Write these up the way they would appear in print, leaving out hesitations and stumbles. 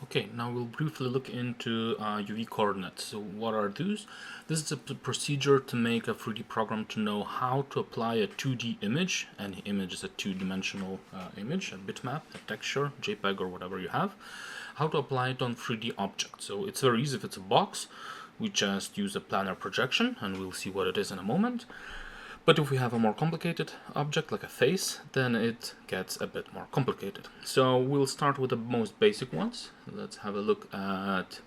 Okay, now we'll briefly look into UV coordinates. So what are those? This is a procedure to make a 3D program to know how to apply a 2D image. Any image is a two-dimensional image, a bitmap, a texture, JPEG or whatever you have. How to apply it on 3D objects. So it's very easy if it's a box. We just use a planar projection and we'll see what it is in a moment. But if we have a more complicated object, like a face, then it gets a bit more complicated. So we'll start with the most basic ones. Let's have a look at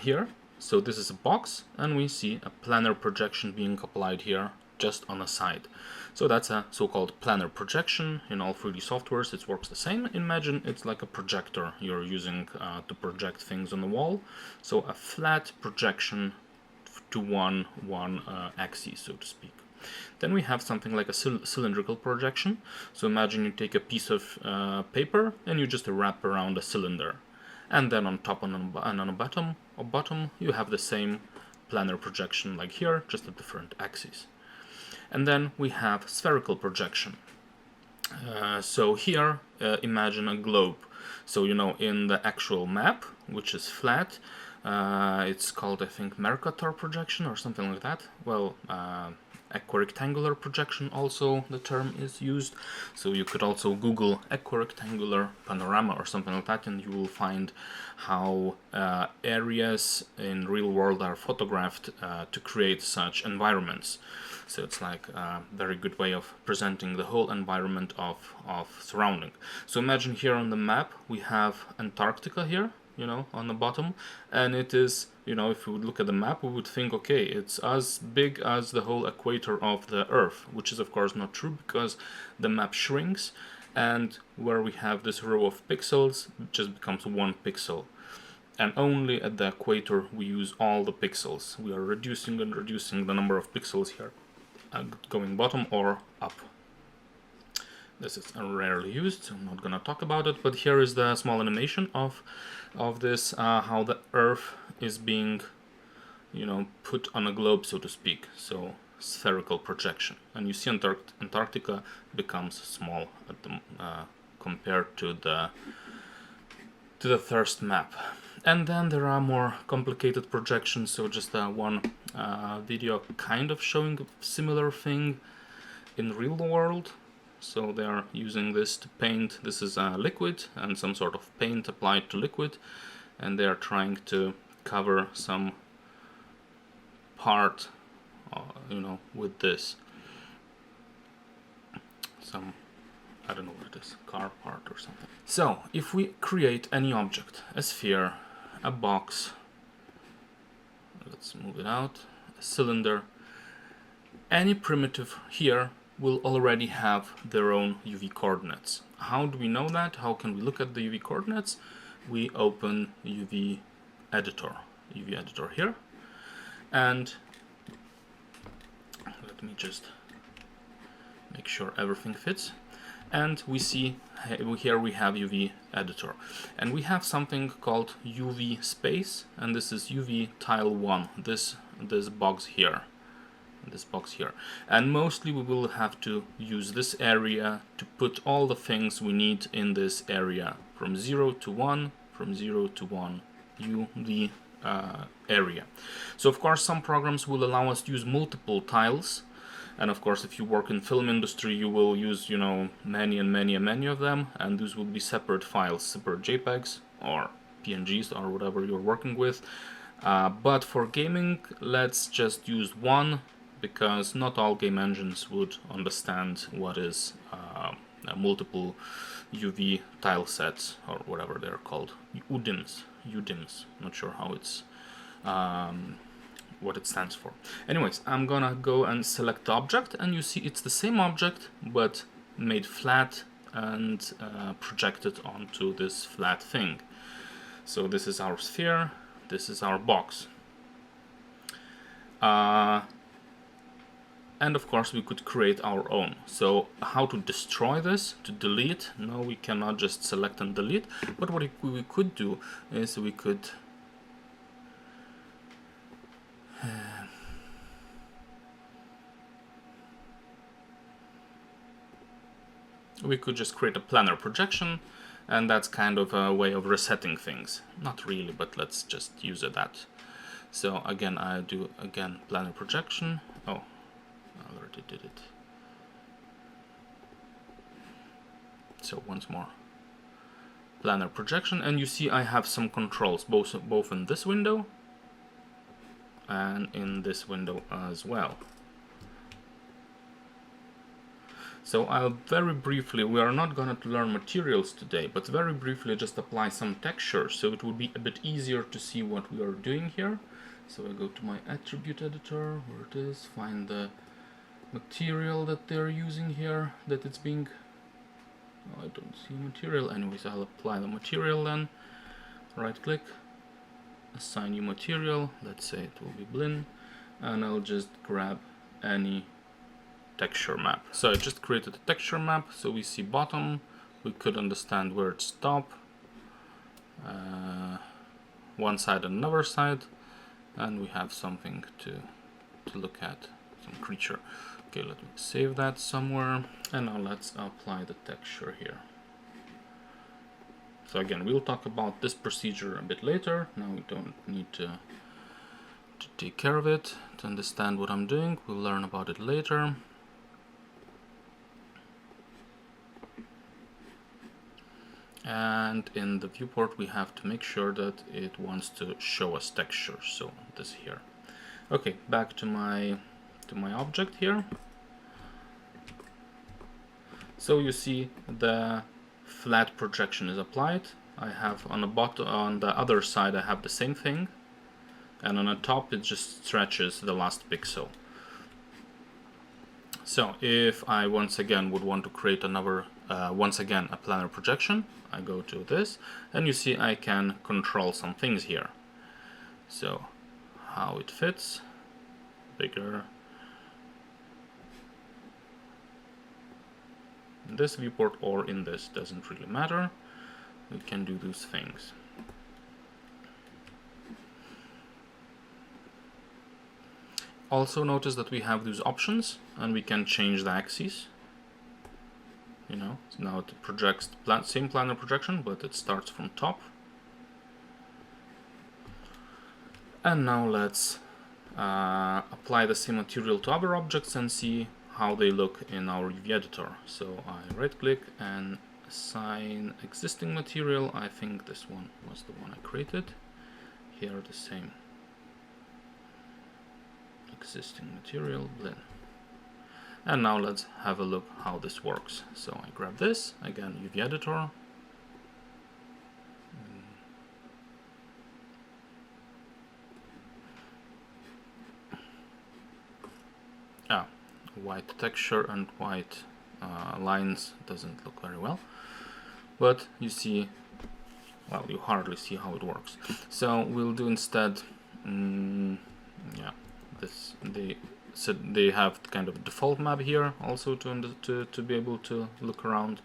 here. So this is a box, and we see a planar projection being applied here just on a side. So that's a so-called planar projection. In all 3D softwares, it works the same. Imagine it's like a projector you're using to project things on the wall. So a flat projection to one axis, so to speak. Then we have something like a cylindrical projection. So imagine you take a piece of paper and you just wrap around a cylinder. And then on top and on the bottom you have the same planar projection like here, just at different axes. And then we have spherical projection. So here, imagine a globe. So, in the actual map, which is flat, it's called, I think, Mercator projection or something like that. Well, equirectangular projection also the term is used. So you could also Google equirectangular panorama or something like that, and you will find how areas in real world are photographed to create such environments. So it's like a very good way of presenting the whole environment of surrounding. So imagine here on the map we have Antarctica here, on the bottom, and it is, if we would look at the map, we would think, okay, it's as big as the whole equator of the Earth, which is of course not true, because the map shrinks, and where we have this row of pixels, it just becomes 1 pixel. And only at the equator we use all the pixels. We are reducing and reducing the number of pixels here, going bottom or up. This is rarely used, so I'm not gonna talk about it, but here is the small animation of this, how the Earth is being, put on a globe, so to speak. So spherical projection, and you see Antarctica becomes small at the, compared to the first map. And then there are more complicated projections. So just one video kind of showing a similar thing in real world. So they are using this to paint. This is a liquid and some sort of paint applied to liquid, and they are trying to cover some part, with this. Some, I don't know what it is, car part or something. So if we create any object, a sphere, a box, let's move it out, a cylinder, any primitive here will already have their own UV coordinates. How do we know that? How can we look at the UV coordinates? We open UV editor here, and let me just make sure everything fits. And we see here we have UV editor, and we have something called UV space, and this is UV tile 1, this box here. And mostly we will have to use this area to put all the things we need in this area from 0 to 1, from 0 to 1 UV area. So of course some programs will allow us to use multiple tiles, and of course if you work in film industry you will use many of them, and those will be separate files, separate JPEGs or PNGs or whatever you're working with. But for gaming, let's just use one, because not all game engines would understand what is multiple UV tile sets, or whatever they're called, UDIMs, not sure how it's what it stands for. Anyways, I'm gonna go and select the object, and you see it's the same object but made flat and projected onto this flat thing. So this is our sphere, this is our box. And of course we could create our own. So how to destroy this, to delete? No, we cannot just select and delete, but what we could do is we could just create a planar projection, and that's kind of a way of resetting things. Not really, but let's just use that. So again, I do planar projection. Oh, I already did it. So once more, planar projection, and you see I have some controls both in this window and in this window as well. So I'll very briefly, we are not going to learn materials today, but very briefly just apply some texture so it will be a bit easier to see what we are doing here. So I go to my attribute editor, where it is, find the material that they're using here, that it's being, oh, I don't see material. Anyways, I'll apply the material then, right click, assign new material, let's say it will be Blinn, and I'll just grab any texture map. So I just created a texture map, so we see bottom, we could understand where it's top, one side and another side, and we have something to look at, some creature. Okay, let me save that somewhere, and now let's apply the texture here. So again, we'll talk about this procedure a bit later. Now we don't need to take care of it, to understand what I'm doing. We'll learn about it later. And in the viewport we have to make sure that it wants to show us texture, so this here. Okay, back to my object here. So you see the flat projection is applied. I have on the other side I have the same thing, and on the top it just stretches the last pixel. So if I once again would want to create another once again a planar projection, I go to this, and you see I can control some things here. So how it fits, bigger. In this viewport or in this, doesn't really matter. We can do those things. Also notice that we have these options, and we can change the axes. You know, now it projects the same planar projection, but it starts from top. And now let's apply the same material to other objects and see how they look in our UV editor. So I right click and assign existing material. I think this one was the one I created. Here the same. Existing material, Blinn. And now let's have a look how this works. So I grab this, again UV editor. White texture and white lines doesn't look very well, but you see, well, you hardly see how it works. So we'll do instead, yeah, this they have kind of default map here also to be able to look around.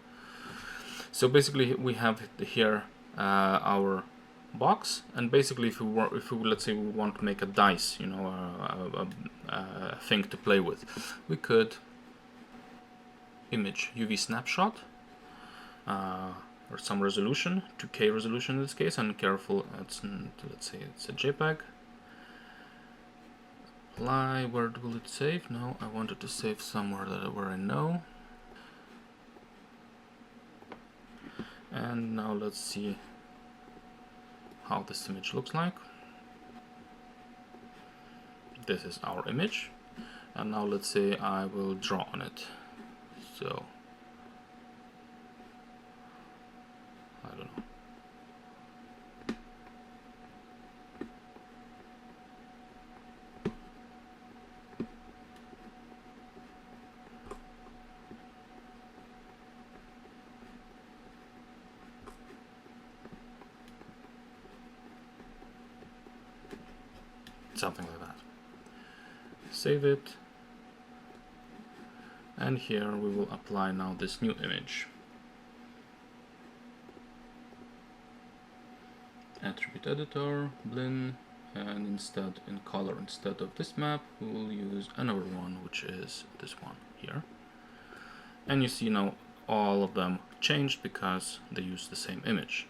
So basically we have here our box, and basically if we let's say we want to make a dice, you know, a thing to play with, we could image UV snapshot or some resolution, 2K resolution in this case, and careful, let's say it's a JPEG. Apply, where will it save? No, I wanted to save somewhere where I know. And now let's see how this image looks like. This is our image, and now let's say I will draw on it. So I don't know. Something like that. Save it, and here we will apply now this new image. Attribute editor, Blinn, and instead in color, instead of this map, we will use another one, which is this one here. And you see now all of them changed because they use the same image.